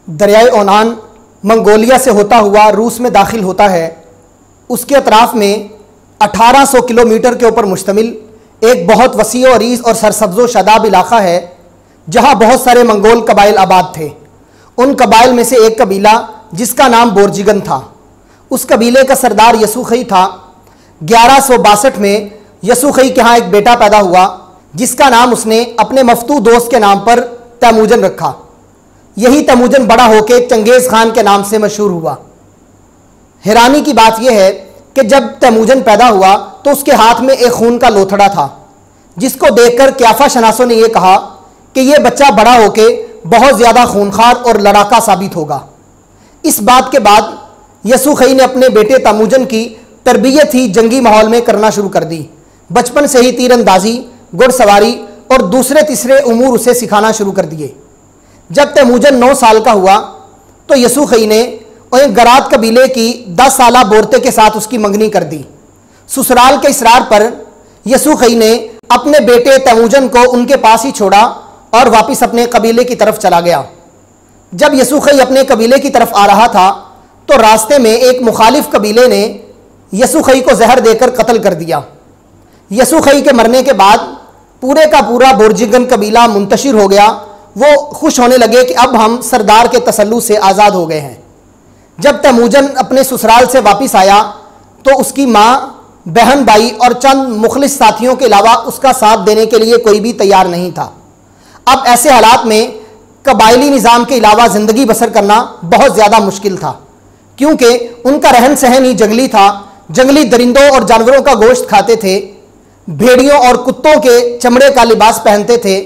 दरियाए Onan Mongolia से होता हुआ रूस में दाखिल होता है। उसके अतराफ में 1800 किलोमीटर के ऊपर मुश्तमिल एक बहुत वसी और अरीज़ और सरसब्ज़ो शादाब इलाक़ा है, जहाँ बहुत सारे मंगोल कबाइल आबाद थे। उन कबाइल में से एक कबीला जिसका नाम बोर्जिगन था, उस कबीले का सरदार यसुखई था। 1162 में यसुखई के यहाँ एक बेटा पैदा हुआ, जिसका नाम उसने अपने मफ्तू दोस्त के नाम पर तैमूजन रखा। यही तैमूजन बड़ा होकर चंगेज़ खान के नाम से मशहूर हुआ। हैरानी की बात यह है कि जब तैमूजन पैदा हुआ तो उसके हाथ में एक खून का लोथड़ा था, जिसको देखकर क्याफा शनासों ने यह कहा कि यह बच्चा बड़ा होकर बहुत ज़्यादा खूनखार और लड़ाका साबित होगा। इस बात के बाद यसुखई ने अपने बेटे तैमूजन की तरबियत ही जंगी माहौल में करना शुरू कर दी। बचपन से ही तीरंदाजी, घुड़सवारी और दूसरे तीसरे उमूर उसे सिखाना शुरू कर दिए। जब तैमूजन 9 साल का हुआ तो यसुखई ने गरात कबीले की 10 साला बोरते के साथ उसकी मंगनी कर दी। ससुराल के इसरार पर यसुखई ने अपने बेटे तैमूजन को उनके पास ही छोड़ा और वापस अपने कबीले की तरफ चला गया। जब यसुखई अपने कबीले की तरफ आ रहा था तो रास्ते में एक मुखालिफ कबीले ने यसुखई को जहर देकर कत्ल कर दिया। यसुखई के मरने के बाद पूरे का पूरा बोर्जिगन कबीला मुंतशिर हो गया। वो खुश होने लगे कि अब हम सरदार के तसल्लुत से आज़ाद हो गए हैं। जब तैमूजन अपने ससुराल से वापस आया तो उसकी माँ, बहन, भाई और चंद मुखलिस साथियों के अलावा उसका साथ देने के लिए कोई भी तैयार नहीं था। अब ऐसे हालात में कबायली निज़ाम के अलावा ज़िंदगी बसर करना बहुत ज़्यादा मुश्किल था, क्योंकि उनका रहन सहन ही जंगली था। जंगली दरिंदों और जानवरों का गोश्त खाते थे, भेड़ियों और कुत्तों के चमड़े का लिबास पहनते थे,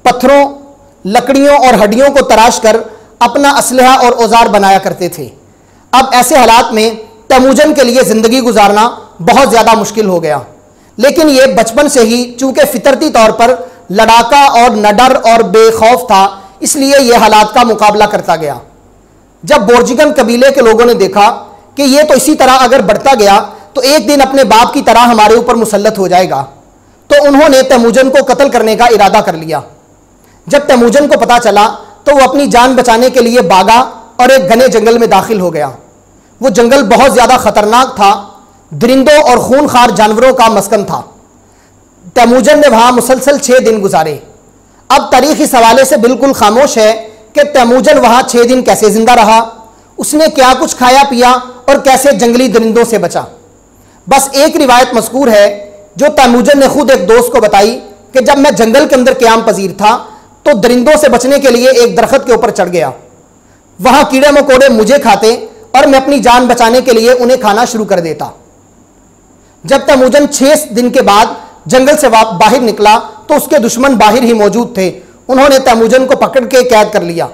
पत्थरों, लकड़ियों और हड्डियों को तराश कर अपना असलहा और औजार बनाया करते थे। अब ऐसे हालात में तैमूजन के लिए ज़िंदगी गुजारना बहुत ज़्यादा मुश्किल हो गया। लेकिन ये बचपन से ही चूँकि फितरती तौर पर लड़ाका और नडर और बेखौफ था, इसलिए यह हालात का मुकाबला करता गया। जब बोर्जिगन कबीले के लोगों ने देखा कि ये तो इसी तरह अगर बढ़ता गया तो एक दिन अपने बाप की तरह हमारे ऊपर मुसल्लत हो जाएगा, तो उन्होंने तैमूजन को कत्ल करने का इरादा कर लिया। जब तैमूजन को पता चला तो वो अपनी जान बचाने के लिए भागा और एक घने जंगल में दाखिल हो गया। वो जंगल बहुत ज़्यादा खतरनाक था, दरिंदों और खूनखार जानवरों का मस्कन था। तैमूजन ने वहाँ मुसलसल 6 दिन गुजारे। अब तारीख इस हवाले से बिल्कुल खामोश है कि तैमूजन वहाँ 6 दिन कैसे ज़िंदा रहा, उसने क्या कुछ खाया पिया और कैसे जंगली दरिंदों से बचा। बस एक रिवायत मज़कूर है जो तैमूजन ने खुद एक दोस्त को बताई कि जब मैं जंगल के अंदर क़याम पजीर था तो दरिंदों से बचने के लिए एक दरख्त के ऊपर चढ़ गया। वहाँ कीड़े मकोड़े मुझे खाते और मैं अपनी जान बचाने के लिए उन्हें खाना शुरू कर देता। जब तैमूजन 6 दिन के बाद जंगल से बाहर निकला तो उसके दुश्मन बाहर ही मौजूद थे। उन्होंने तैमूजन को पकड़ के कैद कर लिया।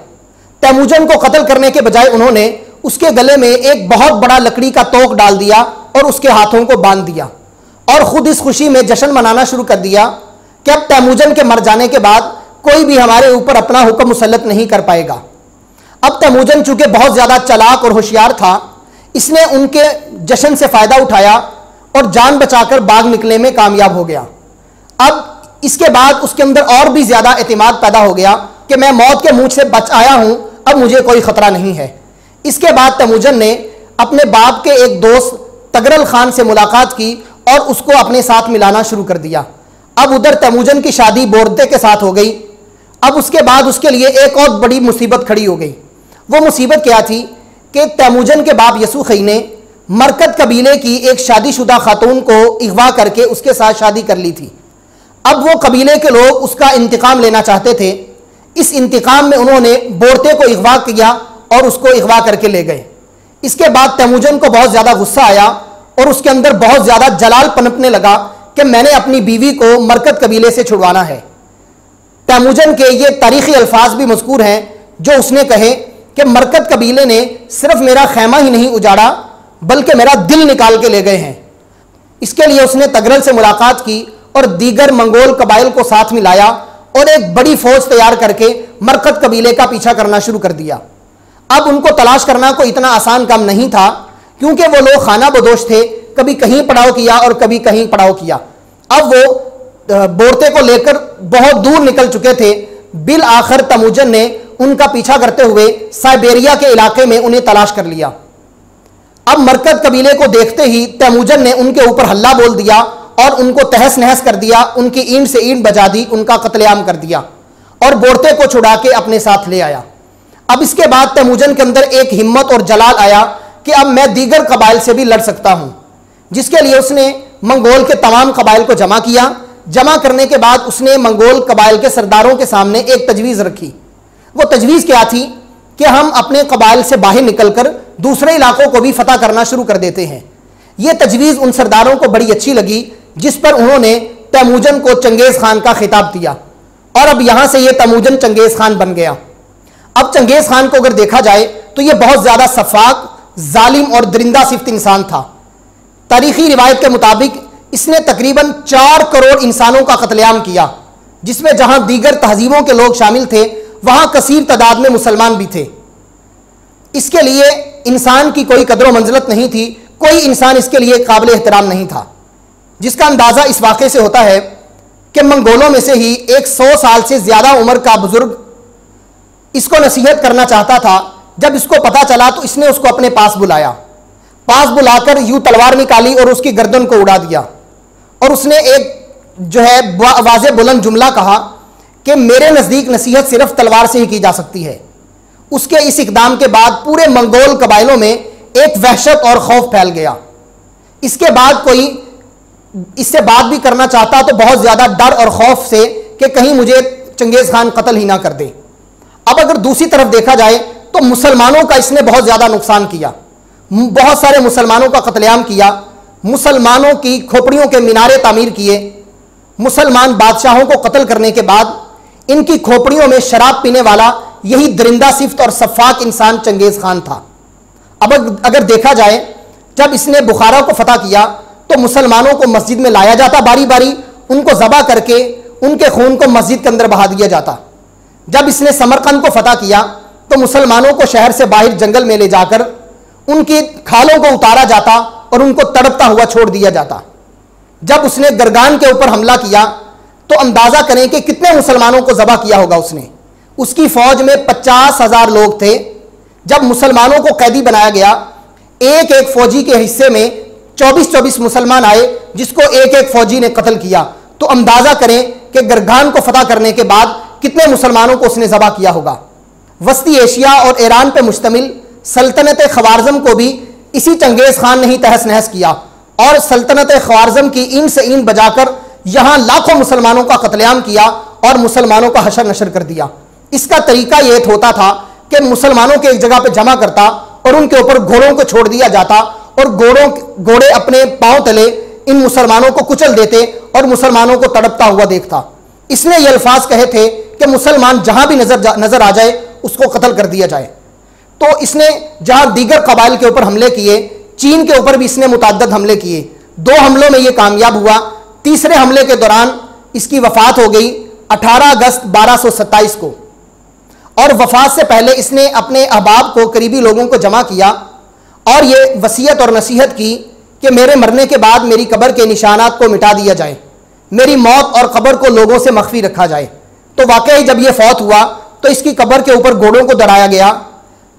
तैमूजन को कत्ल करने के बजाय उन्होंने उसके गले में एक बहुत बड़ा लकड़ी का तोक डाल दिया और उसके हाथों को बांध दिया और खुद इस खुशी में जश्न मनाना शुरू कर दिया कि अब तैमूजन के मर जाने के बाद कोई भी हमारे ऊपर अपना हुक्म मुसल्लत नहीं कर पाएगा। अब तैमूजन चूंकि बहुत ज़्यादा चालाक और होशियार था, इसने उनके जश्न से फ़ायदा उठाया और जान बचाकर भाग निकलने में कामयाब हो गया। अब इसके बाद उसके अंदर और भी ज़्यादा एतमाद पैदा हो गया कि मैं मौत के मुंह से बच आया हूँ, अब मुझे कोई ख़तरा नहीं है। इसके बाद तैमूजन ने अपने बाप के एक दोस्त तगरल खान से मुलाकात की और उसको अपने साथ मिलाना शुरू कर दिया। अब उधर तैमूजन की शादी बोरते के साथ हो गई। अब उसके बाद उसके लिए एक और बड़ी मुसीबत खड़ी हो गई। वो मुसीबत क्या थी कि तैमूजन के बाप यसुखई ने मरकत कबीले की एक शादीशुदा खातून को अगवा करके उसके साथ शादी कर ली थी। अब वो कबीले के लोग उसका इंतकाम लेना चाहते थे। इस इंतकाम में उन्होंने बोरते को अगवा किया और उसको अगवा करके ले गए। इसके बाद तैमूजन को बहुत ज़्यादा गुस्सा आया और उसके अंदर बहुत ज़्यादा जलाल पनपने लगा कि मैंने अपनी बीवी को मरकत कबीले से छुड़वाना है। तैमूजन के ये तारीख़ी अल्फाज भी मज़कूर हैं जो उसने कहे कि मरकत कबीले ने सिर्फ मेरा खैमा ही नहीं उजाड़ा बल्कि मेरा दिल निकाल के ले गए हैं। इसके लिए उसने तगरल से मुलाकात की और दीगर मंगोल कबाइल को साथ मिलाया और एक बड़ी फौज तैयार करके मरकत कबीले का पीछा करना शुरू कर दिया। अब उनको तलाश करना कोई इतना आसान काम नहीं था, क्योंकि वो लोग खाना बदोश थे, कभी कहीं पड़ाव किया और कभी कहीं पड़ाव किया। अब वो बोरते को लेकर बहुत दूर निकल चुके थे। बिल आखिर तैमूजन ने उनका पीछा करते हुए साइबेरिया के इलाके में उन्हें तलाश कर लिया। अब मरकद कबीले को देखते ही तैमूजन ने उनके ऊपर हल्ला बोल दिया और उनको तहस नहस कर दिया, उनकी ईंट से ईंट बजा दी, उनका कत्लेआम कर दिया और बोरते को छुड़ा के अपने साथ ले आया। अब इसके बाद तैमूजन के अंदर एक हिम्मत और जलाल आया कि अब मैं दीगर कबाइल से भी लड़ सकता हूं, जिसके लिए उसने मंगोल के तमाम कबाइल को जमा किया। जमा करने के बाद उसने मंगोल कबाइल के सरदारों के सामने एक तजवीज़ रखी। वो तजवीज़ क्या थी कि हम अपने कबाइल से बाहर निकलकर दूसरे इलाकों को भी फतह करना शुरू कर देते हैं। यह तजवीज़ उन सरदारों को बड़ी अच्छी लगी, जिस पर उन्होंने तैमूजन को चंगेज़ खान का खिताब दिया और अब यहां से यह तैमूजन चंगेज़ खान बन गया। अब चंगेज़ खान को अगर देखा जाए तो यह बहुत ज़्यादा सफाक, जालिम और दरिंदा सिफ्त इंसान था। तारीखी रिवायत के मुताबिक इसने तकरीबन 4 करोड़ इंसानों का कत्लेआम किया, जिसमें जहां दीगर तहजीबों के लोग शामिल थे वहां कसीर तादाद में मुसलमान भी थे। इसके लिए इंसान की कोई कदर मंजिलत नहीं थी, कोई इंसान इसके लिए काबिल एहतराम नहीं था, जिसका अंदाज़ा इस वाक़े से होता है कि मंगोलों में से ही एक 100 साल से ज़्यादा उम्र का बुजुर्ग इसको नसीहत करना चाहता था। जब इसको पता चला तो इसने उसको अपने पास बुलाया, पास बुलाकर यूं तलवार निकाली और उसकी गर्दन को उड़ा दिया और उसने एक जो है वाज़े बुलंद जुमला कहा कि मेरे नज़दीक नसीहत सिर्फ तलवार से ही की जा सकती है। उसके इस इकदाम के बाद पूरे मंगोल कबाइलों में एक वहशत और खौफ फैल गया। इसके बाद कोई इससे बात भी करना चाहता तो बहुत ज़्यादा डर और खौफ से कि कहीं मुझे चंगेज़ खान कत्ल ही ना कर दे। अब अगर दूसरी तरफ देखा जाए तो मुसलमानों का इसने बहुत ज़्यादा नुकसान किया, बहुत सारे मुसलमानों का कत्लेआम किया, मुसलमानों की खोपड़ियों के मीनारे तामीर किए। मुसलमान बादशाहों को कत्ल करने के बाद इनकी खोपड़ियों में शराब पीने वाला यही दरिंदा सिफ्त और सफाक इंसान चंगेज़ खान था। अब अगर देखा जाए, जब इसने बुखारा को फतह किया तो मुसलमानों को मस्जिद में लाया जाता, बारी बारी उनको ज़बह करके उनके खून को मस्जिद के अंदर बहा दिया जाता। जब इसने समरकंद को फतह किया तो मुसलमानों को शहर से बाहर जंगल में ले जाकर उनकी खालों को उतारा जाता और उनको तड़पता हुआ छोड़ दिया जाता। जब उसने गरगान के ऊपर हमला किया तो अंदाज़ा करें कि कितने मुसलमानों को ज़बह किया होगा उसने। उसकी फ़ौज में 50,000 लोग थे। जब मुसलमानों को कैदी बनाया गया, एक एक फ़ौजी के हिस्से में 24-24 मुसलमान आए, जिसको एक एक फ़ौजी ने कत्ल किया। तो अंदाज़ा करें कि गरगान को फतह करने के बाद कितने मुसलमानों को उसने ज़बह किया होगा। वस्ती एशिया और ईरान पर मुश्तमिल सल्तनत ख्वारज़म को भी इसी चंगेज़ खान ने ही तहस नहस किया और सल्तनत ख्वारज़म की ईंट से ईंट बजाकर यहाँ लाखों मुसलमानों का कत्लेआम किया और मुसलमानों का हशर नशर कर दिया। इसका तरीका यह होता था कि मुसलमानों के एक जगह पर जमा करता और उनके ऊपर घोड़ों को छोड़ दिया जाता और घोड़े अपने पांव तले इन मुसलमानों को कुचल देते और मुसलमानों को तड़पता हुआ देखता। इसने ये अल्फाज कहे थे कि मुसलमान जहां भी नजर आ जाए उसको कत्ल कर दिया जाए। तो इसने जहां दीगर कबाइल के ऊपर हमले किए, चीन के ऊपर भी इसने मुतअद्दिद हमले किए। 2 हमलों में यह कामयाब हुआ। तीसरे हमले के दौरान इसकी वफात हो गई 18 अगस्त 1227 को और वफात से पहले इसने अपने अहबाब को, करीबी लोगों को जमा किया और ये वसीयत और नसीहत की कि मेरे मरने के बाद मेरी कब्र के निशानात को मिटा दिया जाए, मेरी मौत और कब्र को लोगों से मख्फी रखा जाए। तो वाकई जब यह फौत हुआ तो इसकी कब्र के ऊपर घोड़ों को दौड़ाया गया,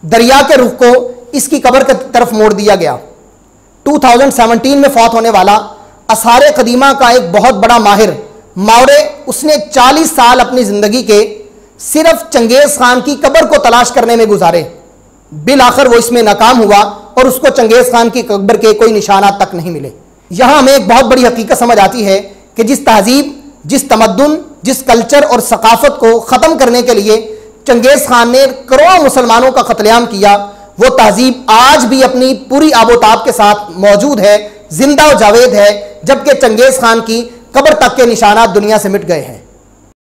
दरिया के रुख को इसकी कब्र की तरफ मोड़ दिया गया। 2017 में फौत होने वाला असारे कदीमा का एक बहुत बड़ा माहिर मावरे, उसने 40 साल अपनी ज़िंदगी के सिर्फ चंगेज़ खान की कब्र को तलाश करने में गुजारे। बिल आखिर वो इसमें नाकाम हुआ और उसको चंगेज़ खान की कब्र के कोई निशानात तक नहीं मिले। यहाँ हमें एक बहुत बड़ी हकीकत समझ आती है कि जिस तहजीब, जिस तमद्दुन, जिस कल्चर और सकाफत को ख़त्म करने के लिए चंगेज़ खान ने करोड़ों मुसलमानों का कत्लेआम किया, वो तहजीब आज भी अपनी पूरी आबोताब के साथ मौजूद है, जिंदा और जावेद है, जबकि चंगेज़ खान की कब्र तक के निशानात दुनिया से मिट गए हैं।